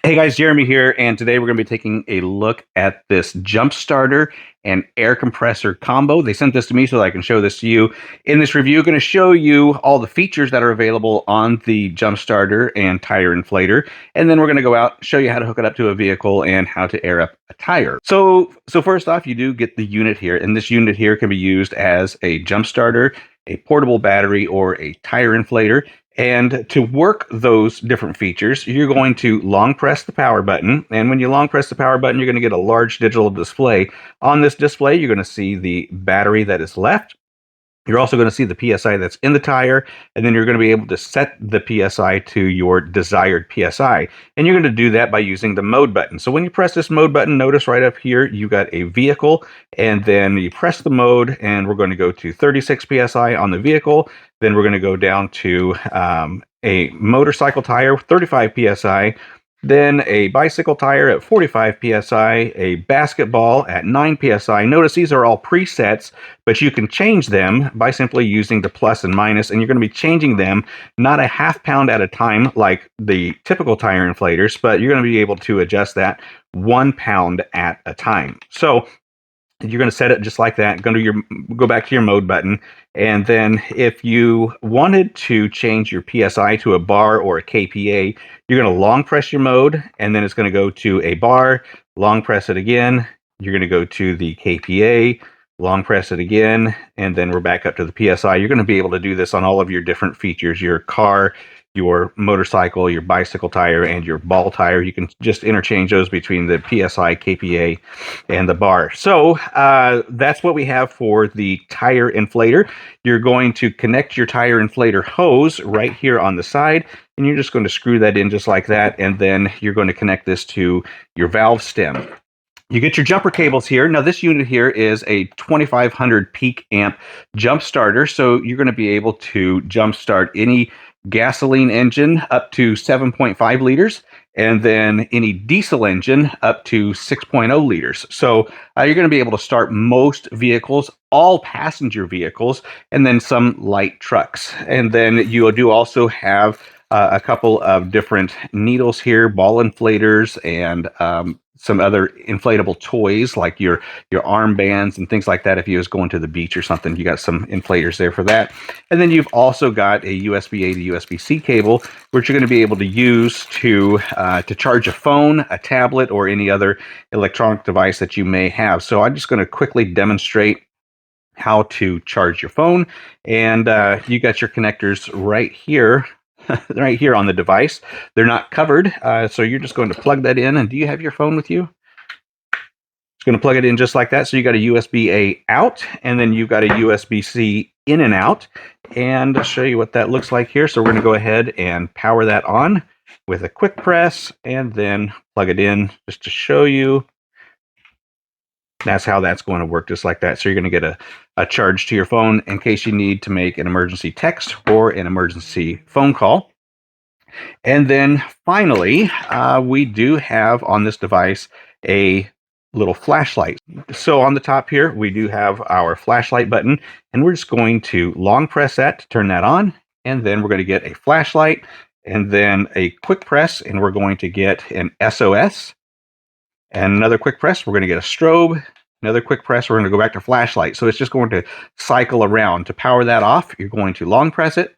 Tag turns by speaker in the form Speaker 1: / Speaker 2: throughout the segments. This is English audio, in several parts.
Speaker 1: Hey guys, Jeremy here, and today we're going to be taking a look at this jump starter and air compressor combo. They sent this to me so that I can show this to you. In this review, I'm going to show you all the features that are available on the jump starter and tire inflator, and then we're going to go out, show you how to hook it up to a vehicle and how to air up a tire. So first off, you do get the unit here, and this unit here can be used as a jump starter, a portable battery, or a tire inflator. And to work those different features, you're going to long press the power button. And when you long press the power button, you're going to get a large digital display. On this display, you're going to see the battery that is left. You're also going to see the PSI that's in the tire, and then you're going to be able to set the PSI to your desired PSI. And you're going to do that by using the mode button. So when you press this mode button, notice right up here, you got a vehicle, and then you press the mode, and we're going to go to 36 PSI on the vehicle. Then we're going to go down to a motorcycle tire, 35 PSI. Then a bicycle tire at 45 PSI, a basketball at 9 PSI. Notice these are all presets, but you can change them by simply using the plus and minus, and you're going to be changing them not a half pound at a time like the typical tire inflators, but you're going to be able to adjust that 1 pound at a time. So you're going to set it just like that. Go back to your mode button. And then if you wanted to change your PSI to a bar or a kPa, you're going to long press your mode, and then it's going to go to a bar, long press it again. You're going to go to the kPa, long press it again, and then we're back up to the PSI. You're going to be able to do this on all of your different features, your car, your motorcycle, your bicycle tire, and your ball tire. You can just interchange those between the PSI, kPa, and the bar. So that's what we have for the tire inflator. You're going to connect your tire inflator hose right here on the side, and you're just going to screw that in just like that, and then you're going to connect this to your valve stem. You get your jumper cables here. Now this unit here is a 2500 peak amp jump starter, so you're going to be able to jump start any gasoline engine up to 7.5 liters, and then any diesel engine up to 6.0 liters. So you're going to be able to start most vehicles, all passenger vehicles, and then some light trucks. And then you do also have a couple of different needles here, ball inflators, and some other inflatable toys like your armbands and things like that. If you was going to the beach or something, you got some inflators there for that. And then you've also got a USB-A to USB-C cable, which you're going to be able to use to charge a phone, a tablet, or any other electronic device that you may have. So I'm just going to quickly demonstrate how to charge your phone. And you got your connectors right here. Right here on the device. They're not covered, so you're just going to plug that in. And do you have your phone with you? It's going to plug it in just like that. So you got a USB-A out, and then you've got a USB-C in and out. And I'll show you what that looks like here. So we're going to go ahead and power that on with a quick press, and then plug it in just to show you. That's how that's going to work, just like that. So you're going to get a charge to your phone in case you need to make an emergency text or an emergency phone call. And then finally, we do have on this device a little flashlight. So on the top here, we do have our flashlight button, and we're just going to long press that to turn that on. And then we're going to get a flashlight, and then a quick press, and we're going to get an SOS. And another quick press, we're going to get a strobe. Another quick press, we're going to go back to flashlight. So it's just going to cycle around. To power that off, you're going to long press it,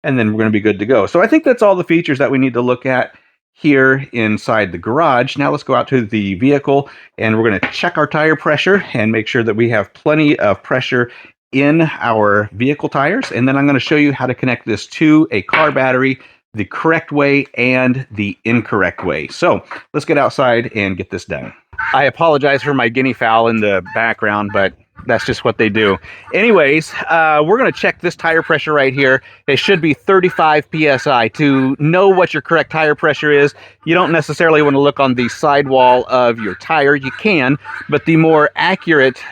Speaker 1: and then we're going to be good to go. So I think that's all the features that we need to look at here inside the garage. Now let's go out to the vehicle, and we're going to check our tire pressure and make sure that we have plenty of pressure in our vehicle tires. And then I'm going to show you how to connect this to a car battery the correct way and the incorrect way. So let's get outside and get this done. I apologize for my guinea fowl in the background, but that's just what they do. Anyways, we're going to check this tire pressure right here. It should be 35 PSI. To know what your correct tire pressure is, you don't necessarily want to look on the sidewall of your tire. You can, but the more accurate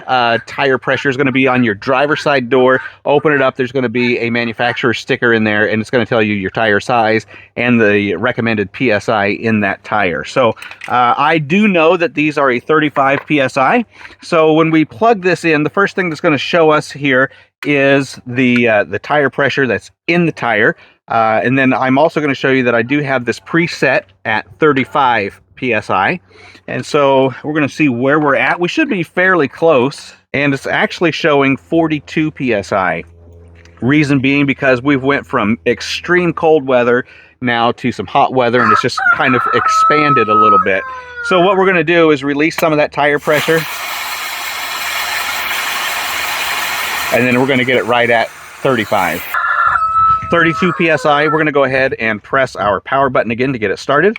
Speaker 1: tire pressure is going to be on your driver's side door. Open it up. There's going to be a manufacturer sticker in there, and it's going to tell you your tire size and the recommended PSI in that tire. So I do know that these are a 35 PSI. So when we plug this in, the first thing that's going to show us here is the tire pressure that's in the tire. And then I'm also going to show you that I do have this preset at 35 PSI. And so we're going to see where we're at. We should be fairly close. And it's actually showing 42 PSI. Reason being because we've went from extreme cold weather now to some hot weather, and it's just kind of expanded a little bit. So what we're going to do is release some of that tire pressure, and then we're going to get it right at 35. 32 PSI. We're going to go ahead and press our power button again to get it started.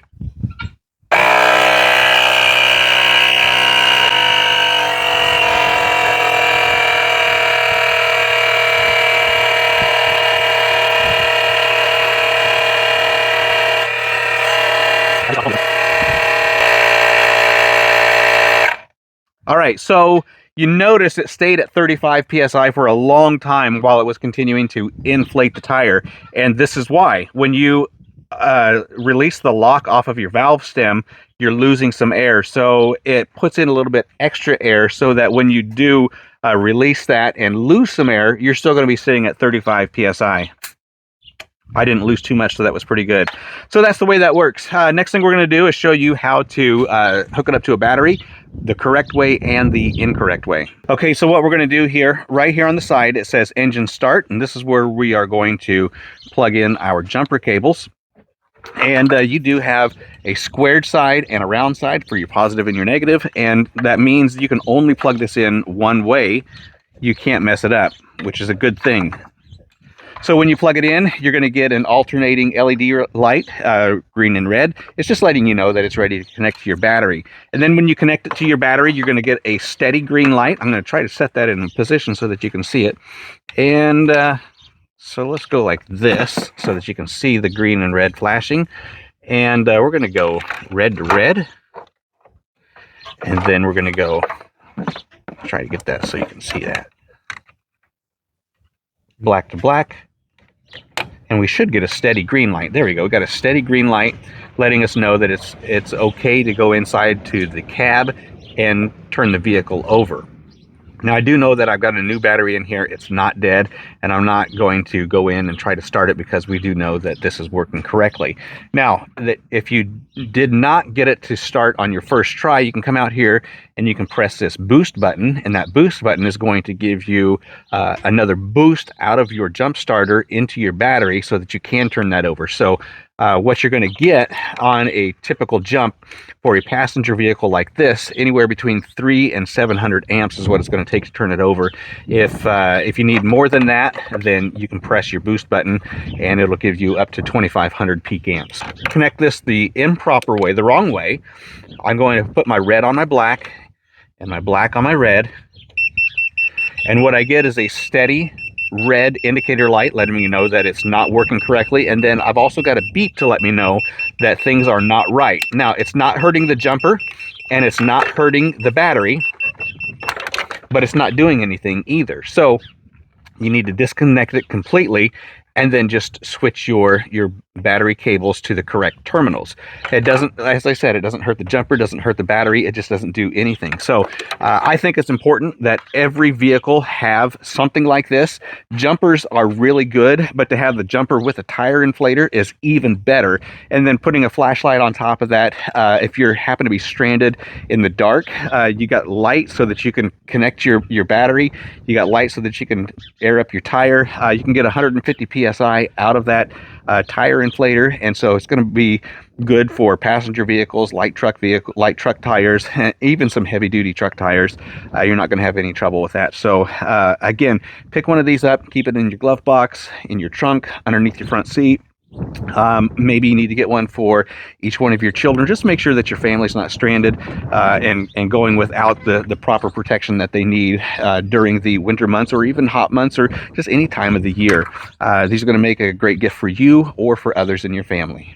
Speaker 1: All right, so you notice it stayed at 35 PSI for a long time while it was continuing to inflate the tire. And this is why. When you release the lock off of your valve stem, you're losing some air. So it puts in a little bit extra air so that when you do release that and lose some air, you're still going to be sitting at 35 PSI. I didn't lose too much, so that was pretty good. So that's the way that works. Next thing we're going to do is show you how to hook it up to a battery, the correct way and the incorrect way. Okay, so what we're going to do here, right here on the side, it says engine start, and this is where we are going to plug in our jumper cables. And you do have a squared side and a round side for your positive and your negative, and that means you can only plug this in one way. You can't mess it up, which is a good thing. So when you plug it in, you're going to get an alternating LED light, green and red. It's just letting you know that it's ready to connect to your battery. And then when you connect it to your battery, you're going to get a steady green light. I'm going to try to set that in position so that you can see it. And so let's go like this so that you can see the green and red flashing. And we're going to go red to red. And then we're going to go, try to get that so you can see that. Black to black. And we should get a steady green light. There we go. We got a steady green light letting us know that it's okay to go inside to the cab and turn the vehicle over. Now, I do know that I've got a new battery in here. It's not dead, and I'm not going to go in and try to start it because we do know that this is working correctly. Now, if you did not get it to start on your first try, you can come out here and you can press this boost button, and that boost button is going to give you another boost out of your jump starter into your battery so that you can turn that over. So what you're going to get on a typical jump for a passenger vehicle like this, anywhere between 300 and 700 amps is what it's going to take to turn it over. If you need more than that, then you can press your boost button and it'll give you up to 2500 peak amps. Connect this the improper way, the wrong way. I'm going to put my red on my black and my black on my red, and what I get is a steady red indicator light letting me know that it's not working correctly, and then I've also got a beep to let me know that things are not right. Now, it's not hurting the jumper and it's not hurting the battery, but it's not doing anything either. So you need to disconnect it completely and then just switch your battery cables to the correct terminals. It doesn't, as I said, it doesn't hurt the jumper, doesn't hurt the battery, it just doesn't do anything. So I think it's important that every vehicle have something like this. Jumpers are really good, but to have the jumper with a tire inflator is even better. And then putting a flashlight on top of that, if you happen to be stranded in the dark, you got light so that you can connect your battery. You got light so that you can air up your tire. You can get 150 PSI out of that tire inflator, and so it's going to be good for passenger vehicles, light truck tires, even some heavy duty truck tires. You're not going to have any trouble with that. So again, pick one of these up, keep it in your glove box, in your trunk, underneath your front seat. Maybe you need to get one for each one of your children. Just make sure that your family's not stranded and going without the proper protection that they need during the winter months or even hot months or just any time of the year. These are going to make a great gift for you or for others in your family.